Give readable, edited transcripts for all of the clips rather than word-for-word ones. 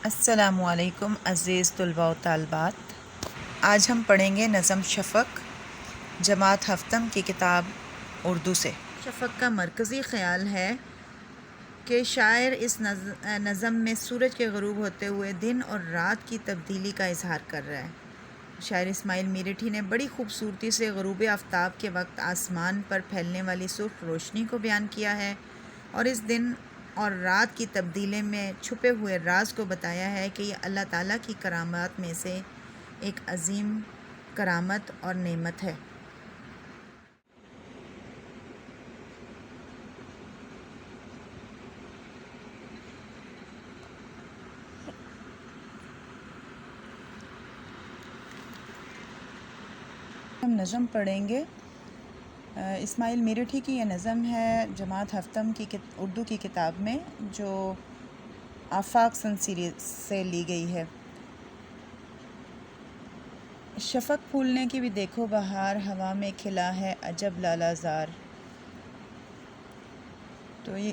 السلام علیکم عزیز طلباء و طالبات، آج ہم پڑھیں گے نظم شفق جماعت ہفتم کی کتاب اردو سے۔ شفق کا مرکزی خیال ہے کہ شاعر اس نظم میں سورج کے غروب ہوتے ہوئے دن اور رات کی تبدیلی کا اظہار کر رہا ہے۔ شاعر اسماعیل میرٹھی نے بڑی خوبصورتی سے غروب آفتاب کے وقت آسمان پر پھیلنے والی سرخ روشنی کو بیان کیا ہے اور اس دن اور رات کی تبدیلی میں چھپے ہوئے راز کو بتایا ہے کہ یہ اللہ تعالیٰ کی کرامات میں سے ایک عظیم کرامت اور نعمت ہے۔ ہم نظم پڑھیں گے۔ اسماعیل میرٹھی کی یہ نظم ہے جماعت ہفتم کی اردو کی کتاب میں، جو آفاق سن سیریز سے لی گئی ہے۔ شفق پھولنے کی بھی دیکھو بہار، ہوا میں کھلا ہے عجب لالا زار۔ تو یہ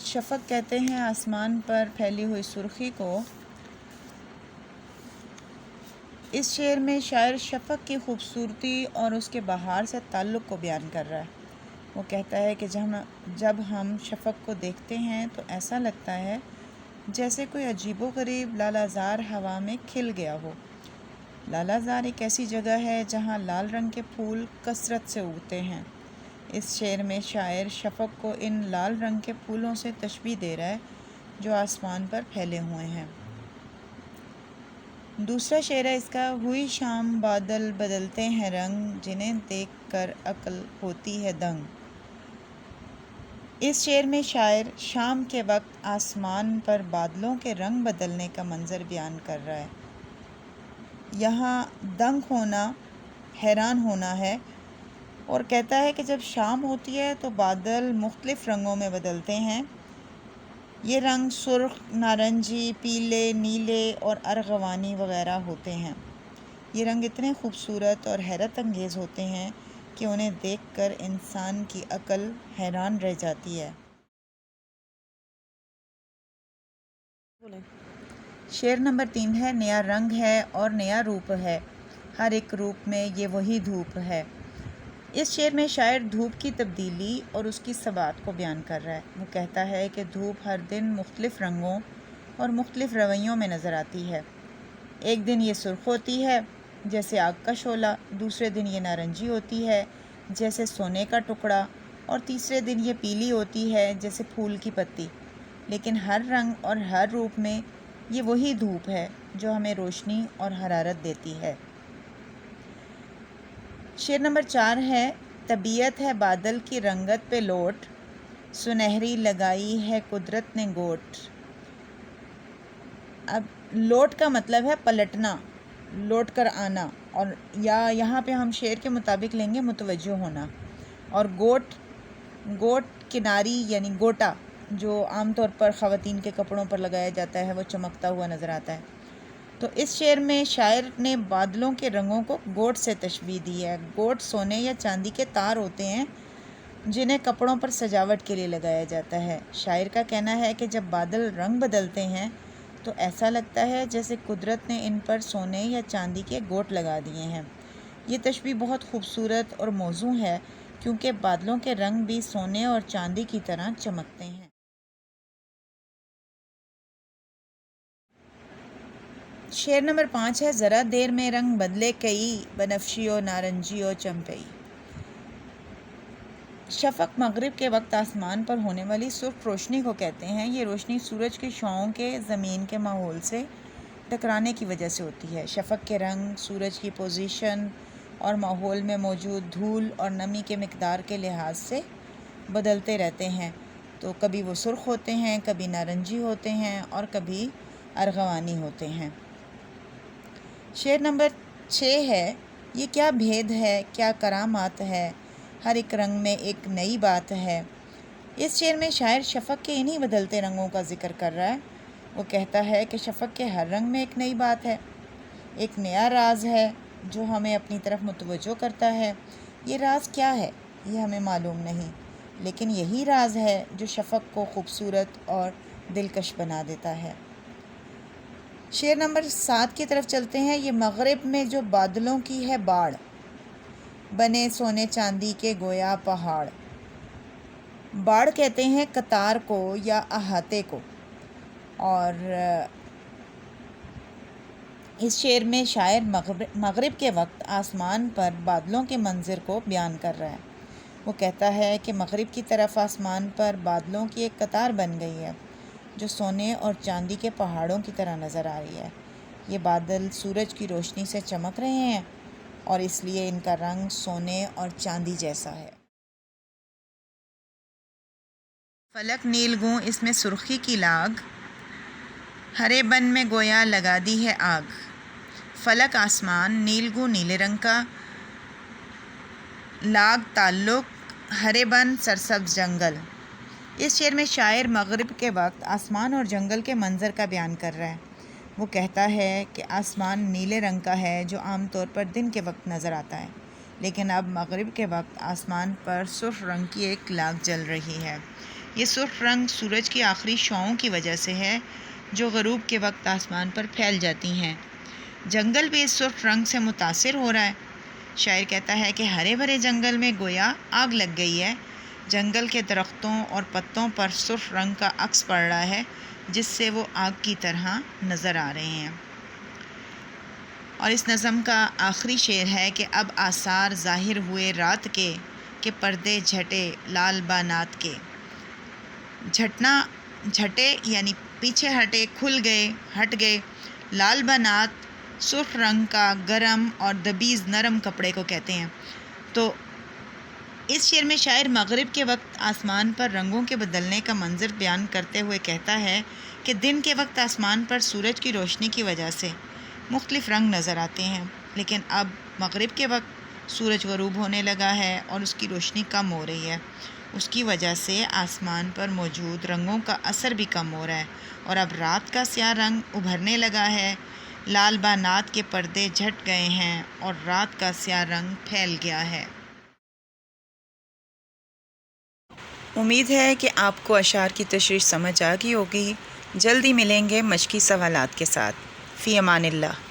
شفق کہتے ہیں آسمان پر پھیلی ہوئی سرخی کو۔ اس شعر میں شاعر شفق کی خوبصورتی اور اس کے بہار سے تعلق کو بیان کر رہا ہے۔ وہ کہتا ہے کہ جب ہم شفق کو دیکھتے ہیں تو ایسا لگتا ہے جیسے کوئی عجیب و غریب لالا زار ہوا میں کھل گیا ہو۔ لالا زار ایک ایسی جگہ ہے جہاں لال رنگ کے پھول کثرت سے اگتے ہیں۔ اس شعر میں شاعر شفق کو ان لال رنگ کے پھولوں سے تشبیہ دے رہا ہے جو آسمان پر پھیلے ہوئے ہیں۔ دوسرا شعر ہے اس کا، ہوئی شام بادل بدلتے ہیں رنگ، جنہیں دیکھ کر عقل ہوتی ہے دنگ۔ اس شعر میں شاعر شام کے وقت آسمان پر بادلوں کے رنگ بدلنے کا منظر بیان کر رہا ہے۔ یہاں دنگ ہونا، حیران ہونا ہے، اور کہتا ہے کہ جب شام ہوتی ہے تو بادل مختلف رنگوں میں بدلتے ہیں۔ یہ رنگ سرخ، نارنجی، پیلے، نیلے اور ارغوانی وغیرہ ہوتے ہیں۔ یہ رنگ اتنے خوبصورت اور حیرت انگیز ہوتے ہیں کہ انہیں دیکھ کر انسان کی عقل حیران رہ جاتی ہے۔ شعر نمبر 3 ہے، نیا رنگ ہے اور نیا روپ ہے، ہر ایک روپ میں یہ وہی دھوپ ہے۔ اس شعر میں شاعر دھوپ کی تبدیلی اور اس کی ثبات کو بیان کر رہا ہے۔ وہ کہتا ہے کہ دھوپ ہر دن مختلف رنگوں اور مختلف رویوں میں نظر آتی ہے۔ ایک دن یہ سرخ ہوتی ہے جیسے آگ کا شعلہ، دوسرے دن یہ نارنجی ہوتی ہے جیسے سونے کا ٹکڑا، اور تیسرے دن یہ پیلی ہوتی ہے جیسے پھول کی پتی۔ لیکن ہر رنگ اور ہر روپ میں یہ وہی دھوپ ہے جو ہمیں روشنی اور حرارت دیتی ہے۔ شعر نمبر 4 ہے، طبیعت ہے بادل کی رنگت پہ لوٹ، سنہری لگائی ہے قدرت نے گوٹ۔ اب لوٹ کا مطلب ہے پلٹنا، لوٹ کر آنا، اور یا یہاں پہ ہم شعر کے مطابق لیں گے متوجہ ہونا۔ اور گوٹ کناری یعنی گوٹا، جو عام طور پر خواتین کے کپڑوں پر لگایا جاتا ہے، وہ چمکتا ہوا نظر آتا ہے۔ تو اس شعر میں شاعر نے بادلوں کے رنگوں کو گوٹ سے تشبیہ دی ہے۔ گوٹ سونے یا چاندی کے تار ہوتے ہیں جنہیں کپڑوں پر سجاوٹ کے لیے لگایا جاتا ہے۔ شاعر کا کہنا ہے کہ جب بادل رنگ بدلتے ہیں تو ایسا لگتا ہے جیسے قدرت نے ان پر سونے یا چاندی کے گوٹ لگا دیے ہیں۔ یہ تشبیہ بہت خوبصورت اور موزوں ہے کیونکہ بادلوں کے رنگ بھی سونے اور چاندی کی طرح چمکتے ہیں۔ شعر نمبر 5 ہے، ذرا دیر میں رنگ بدلے کئی، بنفشی و نارنجی و چمپئی۔ شفق مغرب کے وقت آسمان پر ہونے والی سرخ روشنی کو کہتے ہیں۔ یہ روشنی سورج کی شعاعوں کے زمین کے ماحول سے ٹکرانے کی وجہ سے ہوتی ہے۔ شفق کے رنگ سورج کی پوزیشن اور ماحول میں موجود دھول اور نمی کے مقدار کے لحاظ سے بدلتے رہتے ہیں، تو کبھی وہ سرخ ہوتے ہیں، کبھی نارنجی ہوتے ہیں اور کبھی ارغوانی ہوتے ہیں۔ شعر نمبر 6 ہے، یہ کیا بھید ہے، کیا کرامات ہے، ہر ایک رنگ میں ایک نئی بات ہے۔ اس شعر میں شاعر شفق کے انہی بدلتے رنگوں کا ذکر کر رہا ہے۔ وہ کہتا ہے کہ شفق کے ہر رنگ میں ایک نئی بات ہے، ایک نیا راز ہے جو ہمیں اپنی طرف متوجہ کرتا ہے۔ یہ راز کیا ہے یہ ہمیں معلوم نہیں، لیکن یہی راز ہے جو شفق کو خوبصورت اور دلکش بنا دیتا ہے۔ شعر نمبر 7 کی طرف چلتے ہیں۔ یہ مغرب میں جو بادلوں کی ہے باڑ، بنے سونے چاندی کے گویا پہاڑ۔ باڑ کہتے ہیں قطار کو یا احاطے کو، اور اس شعر میں شاعر مغرب کے وقت آسمان پر بادلوں کے منظر کو بیان کر رہا ہے۔ وہ کہتا ہے کہ مغرب کی طرف آسمان پر بادلوں کی ایک قطار بن گئی ہے جو سونے اور چاندی کے پہاڑوں کی طرح نظر آ رہی ہے۔ یہ بادل سورج کی روشنی سے چمک رہے ہیں اور اس لیے ان کا رنگ سونے اور چاندی جیسا ہے۔ فلک نیل گوں اس میں سرخی کی لاگ، ہرے بن میں گویا لگا دی ہے آگ۔ فلک آسمان، نیل گوں نیلے رنگ کا، لاگ تعلق، ہرے بن سرسبز جنگل۔ اس شعر میں شاعر مغرب کے وقت آسمان اور جنگل کے منظر کا بیان کر رہا ہے۔ وہ کہتا ہے کہ آسمان نیلے رنگ کا ہے جو عام طور پر دن کے وقت نظر آتا ہے، لیکن اب مغرب کے وقت آسمان پر سرخ رنگ کی ایک لاگ جل رہی ہے۔ یہ سرخ رنگ سورج کی آخری شعاعوں کی وجہ سے ہے جو غروب کے وقت آسمان پر پھیل جاتی ہیں۔ جنگل بھی اس سرخ رنگ سے متاثر ہو رہا ہے۔ شاعر کہتا ہے کہ ہرے بھرے جنگل میں گویا آگ لگ گئی ہے۔ جنگل کے درختوں اور پتوں پر سرخ رنگ کا عکس پڑ رہا ہے جس سے وہ آگ کی طرح نظر آ رہے ہیں۔ اور اس نظم کا آخری شعر ہے کہ اب آثار ظاہر ہوئے رات کے، کہ پردے جھٹے لال بانات کے۔ جھٹنا، جھٹے یعنی پیچھے ہٹے، کھل گئے، ہٹ گئے۔ لال بانات سرخ رنگ کا گرم اور دبیز نرم کپڑے کو کہتے ہیں۔ تو اس شعر میں شاعر مغرب کے وقت آسمان پر رنگوں کے بدلنے کا منظر بیان کرتے ہوئے کہتا ہے کہ دن کے وقت آسمان پر سورج کی روشنی کی وجہ سے مختلف رنگ نظر آتے ہیں، لیکن اب مغرب کے وقت سورج غروب ہونے لگا ہے اور اس کی روشنی کم ہو رہی ہے۔ اس کی وجہ سے آسمان پر موجود رنگوں کا اثر بھی کم ہو رہا ہے اور اب رات کا سیاہ رنگ ابھرنے لگا ہے۔ لال بانات کے پردے جھٹ گئے ہیں اور رات کا سیاہ رنگ پھیل گیا ہے۔ امید ہے کہ آپ کو اشعار کی تشریح سمجھ آ گئی ہوگی۔ جلدی ملیں گے مشقی سوالات کے ساتھ۔ فی امان اللہ۔